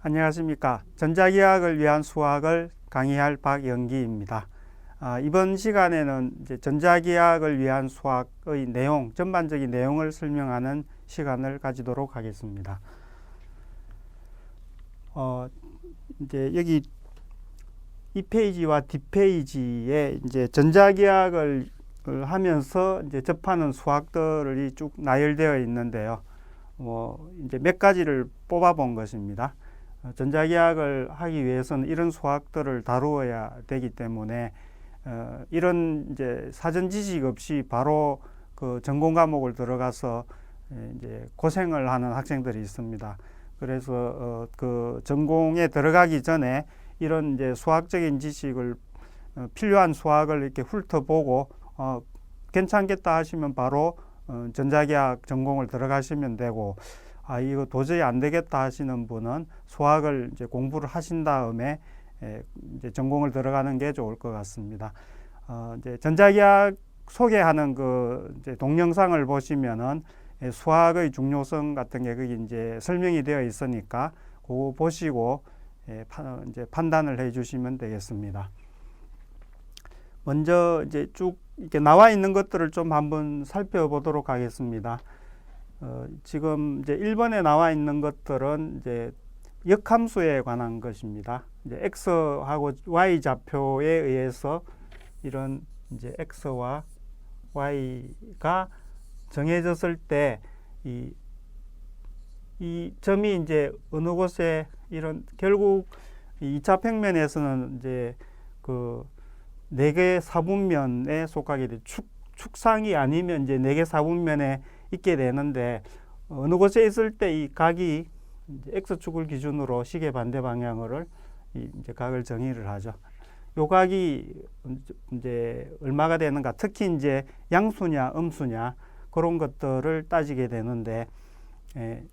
안녕하십니까. 전자기학을 위한 수학을 강의할 박영기입니다. 이번 시간에는 이제 전자기학을 위한 수학의 내용, 전반적인 내용을 설명하는 시간을 가지도록 하겠습니다. 이제 여기 이 페이지와 뒷페이지에 이제 전자기학을 하면서 이제 접하는 수학들이 쭉 나열되어 있는데요. 이제 몇 가지를 뽑아 본 것입니다. 전자기학을 하기 위해서는 이런 수학들을 다루어야 되기 때문에 이런 이제 사전 지식 없이 바로 그 전공 과목을 들어가서 이제 고생을 하는 학생들이 있습니다. 그래서 그 전공에 들어가기 전에 이런 이제 수학적인 지식을 필요한 수학을 이렇게 훑어보고 괜찮겠다 하시면 바로 전자기학 전공을 들어가시면 되고, 이거 도저히 안 되겠다 하시는 분은 수학을 이제 공부를 하신 다음에 이제 전공을 들어가는 게 좋을 것 같습니다. 이제 전자기학 소개하는 그 이제 동영상을 보시면은 수학의 중요성 같은 게 거기 이제 설명이 되어 있으니까 그거 보시고 이제 판단을 해 주시면 되겠습니다. 먼저 이제 쭉 이렇게 나와 있는 것들을 좀 한번 살펴보도록 하겠습니다. 지금 이제 1번에 나와 있는 것들은 이제 역함수에 관한 것입니다. 이제 x하고 y 좌표에 의해서 이런 이제 x와 y가 정해졌을 때 이 점이 이제 어느 곳에 이런 결국 2차 평면에서는 이제 그 4개 사분면에 속하게 돼 축상이 아니면 이제 4개 사분면에 있게 되는데, 어느 곳에 있을 때 이 각이 이제 x축을 기준으로 시계 반대 방향으로 이제 각을 정의를 하죠. 요 각이 이제 얼마가 되는가, 특히 이제 양수냐 음수냐 그런 것들을 따지게 되는데,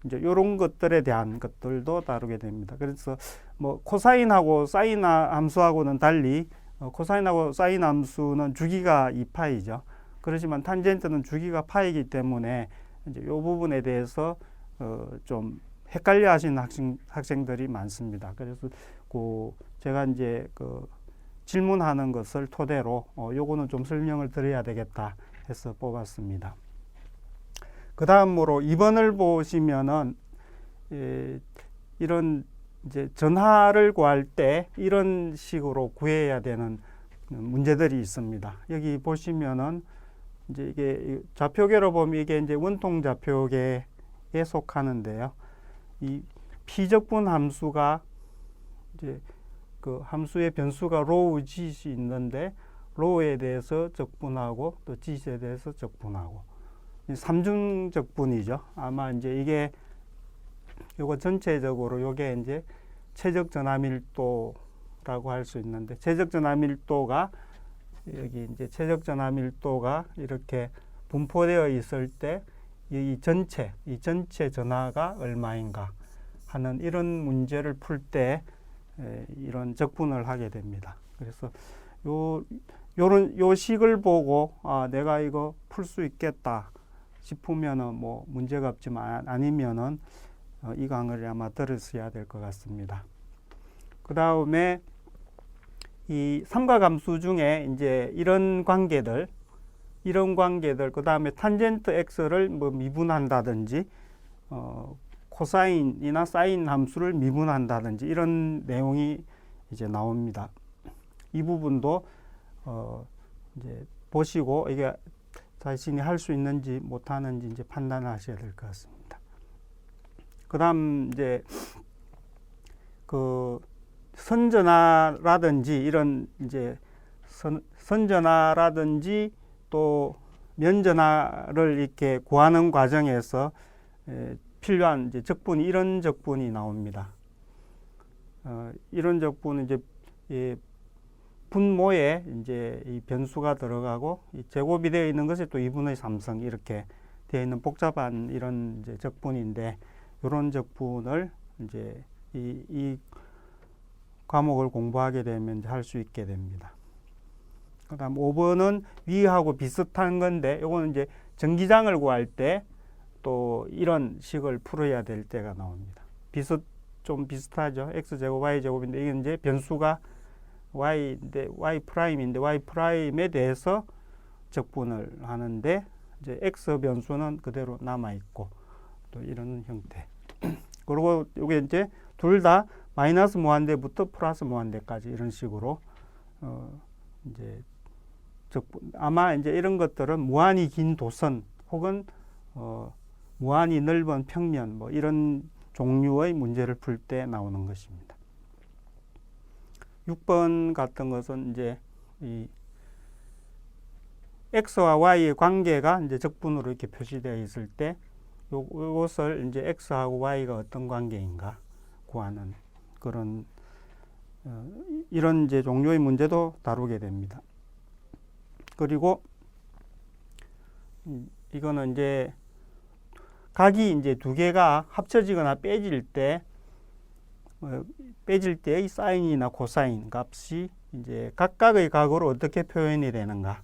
이제 이런 것들에 대한 것들도 다루게 됩니다. 그래서 뭐 코사인하고 사인 함수하고는 달리 코사인하고 사인 함수는 주기가 2파이죠. 그렇지만 탄젠트는 주기가 파이기 때문에 이제 이 부분에 대해서 좀 헷갈려 하시는 학생들이 많습니다. 그래서 제가 이제 질문하는 것을 토대로 요거는 좀 설명을 드려야 되겠다 해서 뽑았습니다. 그 다음으로 2번을 보시면은 이런 이제 전하를 구할 때 이런 식으로 구해야 되는 문제들이 있습니다. 여기 보시면은 이제 이게 좌표계로 보면 이게 이제 원통 좌표계에 속하는데요. 이 피적분 함수가 이제 그 함수의 변수가 로우 짓이 있는데, 로우에 대해서 적분하고 또 짓에 대해서 적분하고 삼중적분이죠. 아마 이제 이게 요거 전체적으로 요게 이제 최적 전하밀도라고 할 수 있는데, 최적 전하밀도가 여기 이제 최적 전하밀도가 이렇게 분포되어 있을 때 이 전체 전하가 얼마인가 하는 이런 문제를 풀 때 이런 적분을 하게 됩니다. 그래서 요 식을 보고 내가 이거 풀 수 있겠다 싶으면은 뭐 문제가 없지만 아니면은 이 강의를 아마 들으셔야 될 것 같습니다. 그 다음에 이 삼각함수 중에 이제 이런 관계들, 그 다음에 탄젠트 x를 뭐 미분한다든지, 코사인이나 사인 함수를 미분한다든지 이런 내용이 이제 나옵니다. 이 부분도 이제 보시고 이게 자신이 할 수 있는지 못하는지 이제 판단하셔야 될 것 같습니다. 그 다음 이제 선전하라든지 이런 이제 선전하라든지 또 면전하를 이렇게 구하는 과정에서 필요한 이제 적분이 이런 적분이 나옵니다. 이런 적분은 이제 분모에 이제 이 변수가 들어가고 이 제곱이 되어 있는 것이 또 2분의 3승 이렇게 되어 있는 복잡한 이런 이제 적분인데, 이런 적분을 이제 이 과목을 공부하게 되면 할 수 있게 됩니다. 그 다음 5번은 위하고 비슷한 건데, 요거는 이제 전기장을 구할 때 또 이런 식을 풀어야 될 때가 나옵니다. 좀 비슷하죠. x제곱 y제곱인데 이게 이제 변수가 y인데 y 프라임인데 y 프라임에 대해서 적분을 하는데 이제 x 변수는 그대로 남아 있고 또 이런 형태. 그리고 이게 이제 둘 다 마이너스 무한대부터 플러스 무한대까지 이런 식으로 이제 적분, 아마 이제 이런 것들은 무한히 긴 도선 혹은 무한히 넓은 평면 뭐 이런 종류의 문제를 풀 때 나오는 것입니다. 6번 같은 것은 이제 이 x와 y의 관계가 이제 적분으로 이렇게 표시되어 있을 때 요것을 이제 x하고 y가 어떤 관계인가 구하는 그런 이런 이제 종류의 문제도 다루게 됩니다. 그리고 이거는 이제 각이 이제 두 개가 합쳐지거나 빼질 때의 사인이나 코사인 값이 이제 각각의 각으로 어떻게 표현이 되는가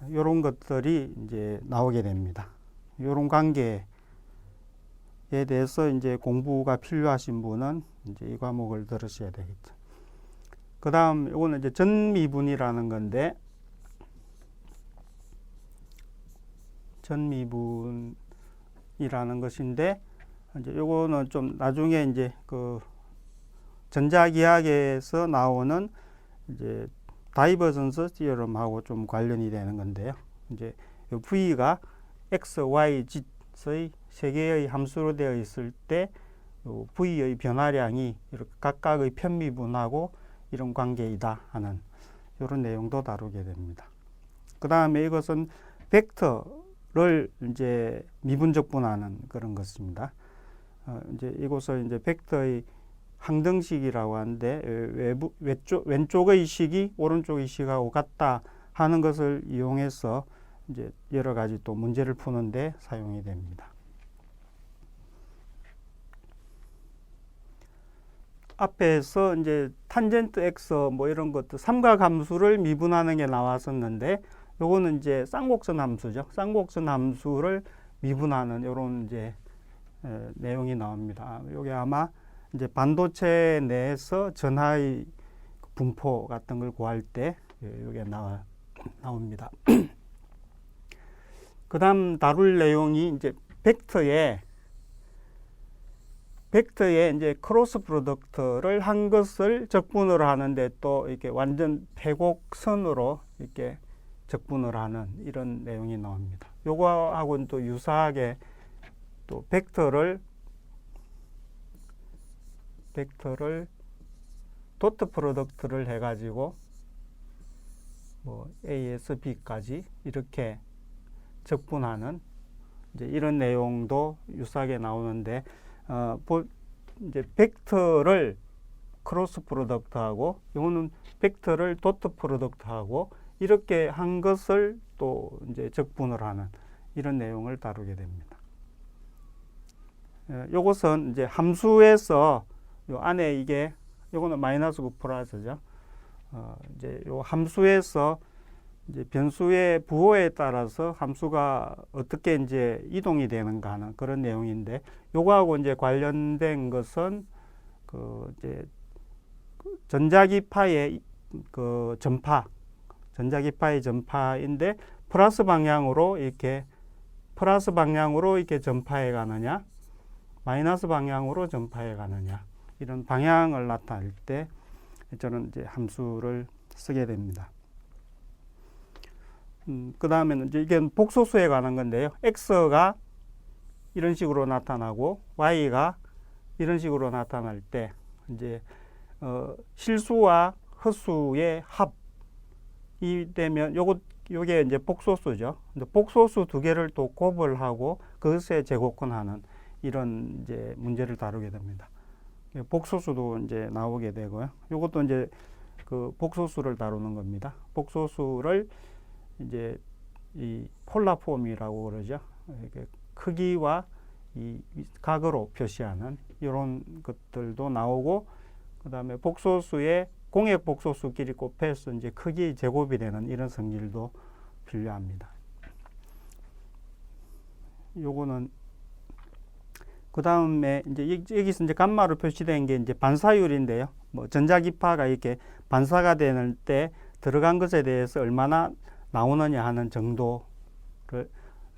이런 것들이 이제 나오게 됩니다. 이런 관계에 대해서 이제 공부가 필요하신 분은 이제 이 과목을 들으셔야 되겠죠. 그 다음 이거는 이제 전미분이라는 건데 전미분이라는 것인데 이제 요거는 좀 나중에 이제 그 전자기하학에서 나오는 이제 다이버전스 티어럼하고 좀 관련이 되는 건데요. 이제 요 V가 X, Y, Z의 세 개의 함수로 되어 있을 때 요 V의 변화량이 이렇게 각각의 편미분하고 이런 관계이다 하는 이런 내용도 다루게 됩니다. 그 다음에 이것은 벡터를 이제 미분적분하는 그런 것입니다. 이제 이것을 이제 벡터의 항등식이라고 하는데 왼쪽의 식이 오른쪽의 식하고 같다 하는 것을 이용해서 이제 여러 가지 또 문제를 푸는데 사용이 됩니다. 앞에서 이제 탄젠트 x 뭐 이런 것도 삼각함수를 미분하는 게 나왔었는데 요거는 이제 쌍곡선 함수죠. 쌍곡선 함수를 미분하는 이런 이제 내용이 나옵니다. 요게 아마 이제 반도체 내에서 전하의 분포 같은 걸 구할 때 요게 나옵니다. 그 다음 다룰 내용이 이제 벡터에 이제 크로스 프로덕트를 한 것을 적분을 하는데 또 이렇게 완전 패곡선으로 이렇게 적분을 하는 이런 내용이 나옵니다. 요거하고는 또 유사하게 또 벡터를 도트 프로덕트를 해가지고 뭐 A에서 B까지 이렇게 적분하는 이제 이런 내용도 유사하게 나오는데 이제 벡터를 크로스 프로덕트하고 이거는 벡터를 도트 프로덕트하고 이렇게 한 것을 또 이제 적분을 하는 이런 내용을 다루게 됩니다. 요것은 이제 함수에서 요 안에 이게 요거는 마이너스 9 플러스죠. 이제 요 함수에서 이제 변수의 부호에 따라서 함수가 어떻게 이제 이동이 되는가 하는 그런 내용인데 요거하고 이제 관련된 것은 그 이제 전자기파의 그 전자기파의 전파인데 플러스 방향으로 이렇게 전파해 가느냐 마이너스 방향으로 전파해 가느냐 이런 방향을 나타낼 때 저는 이제 함수를 쓰게 됩니다. 그 다음에는 이제 이게 복소수에 관한 건데요. x가 이런 식으로 나타나고 y가 이런 식으로 나타날 때 이제 실수와 헛수의 합이 되면 요게 이제 복소수죠. 복소수 두 개를 또 곱을 하고 그것에 제곱근하는 이런 이제 문제를 다루게 됩니다. 복소수도 이제 나오게 되고요. 요것도 이제 그 복소수를 다루는 겁니다. 복소수를 이제 이 폴라폼이라고 그러죠. 이렇게 크기와 이 각으로 표시하는 이런 것들도 나오고, 그 다음에 복소수의 공역 복소수끼리 곱해서 이제 크기 제곱이 되는 이런 성질도 필요합니다. 요거는 그 다음에 이제 여기서 이제 감마로 표시된 게 이제 반사율인데요. 뭐 전자기파가 이렇게 반사가 되는 때 들어간 것에 대해서 얼마나 나오느냐 하는 정도를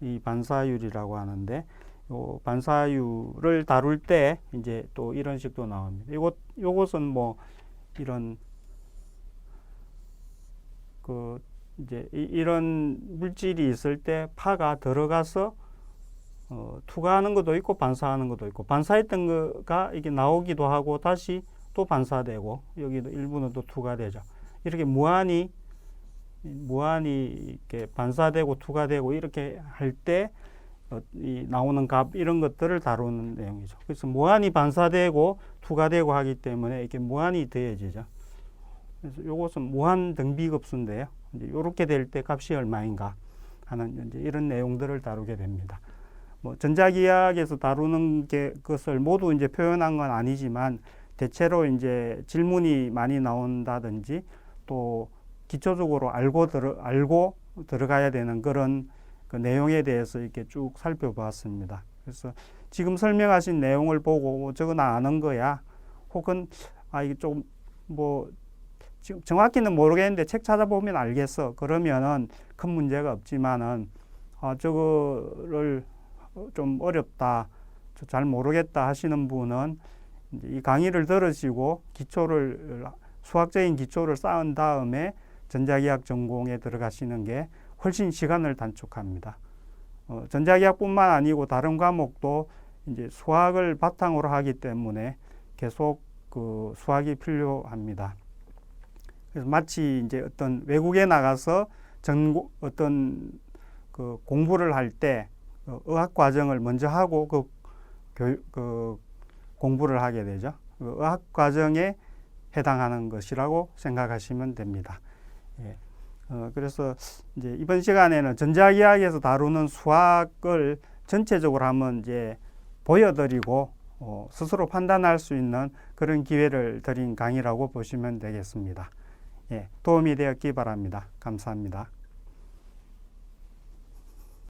이 반사율이라고 하는데, 요 반사율을 다룰 때 이제 또 이런 식도 나옵니다. 요것은 뭐 이런 그 이제 이런 물질이 있을 때 파가 들어가서 투과하는 것도 있고 반사하는 것도 있고, 반사했던 거가 이게 나오기도 하고 다시 또 반사되고 여기도 일부는 또 투과되죠. 이렇게 무한히 이렇게 반사되고 투과되고 이렇게 할 때 이 나오는 값 이런 것들을 다루는 내용이죠. 그래서 무한히 반사되고 투과되고 하기 때문에 이렇게 무한히 더해지죠. 그래서 이것은 무한 등비급수인데요. 이제 이렇게 될 때 값이 얼마인가 하는 이제 이런 내용들을 다루게 됩니다. 뭐 전자기하학에서 다루는 것을 모두 이제 표현한 건 아니지만 대체로 이제 질문이 많이 나온다든지 또 기초적으로 알고 들어가야 되는 그런 그 내용에 대해서 이렇게 쭉 살펴보았습니다. 그래서 지금 설명하신 내용을 보고 저건 아는 거야, 혹은 이게 좀 뭐 정확히는 모르겠는데 책 찾아보면 알겠어, 그러면은 큰 문제가 없지만은 저거를 좀 어렵다, 잘 모르겠다 하시는 분은 이제 이 강의를 들으시고 수학적인 기초를 쌓은 다음에 전자기학 전공에 들어가시는 게 훨씬 시간을 단축합니다. 전자기학뿐만 아니고 다른 과목도 이제 수학을 바탕으로 하기 때문에 계속 그 수학이 필요합니다. 그래서 마치 이제 어떤 외국에 나가서 어떤 그 공부를 할 때 의학 과정을 먼저 하고 그 공부를 하게 되죠. 그 의학 과정에 해당하는 것이라고 생각하시면 됩니다. 예. 그래서 이제 이번 시간에는 전자기하학에서 다루는 수학을 전체적으로 한번 이제 보여드리고 스스로 판단할 수 있는 그런 기회를 드린 강의라고 보시면 되겠습니다. 예, 도움이 되었기 바랍니다. 감사합니다.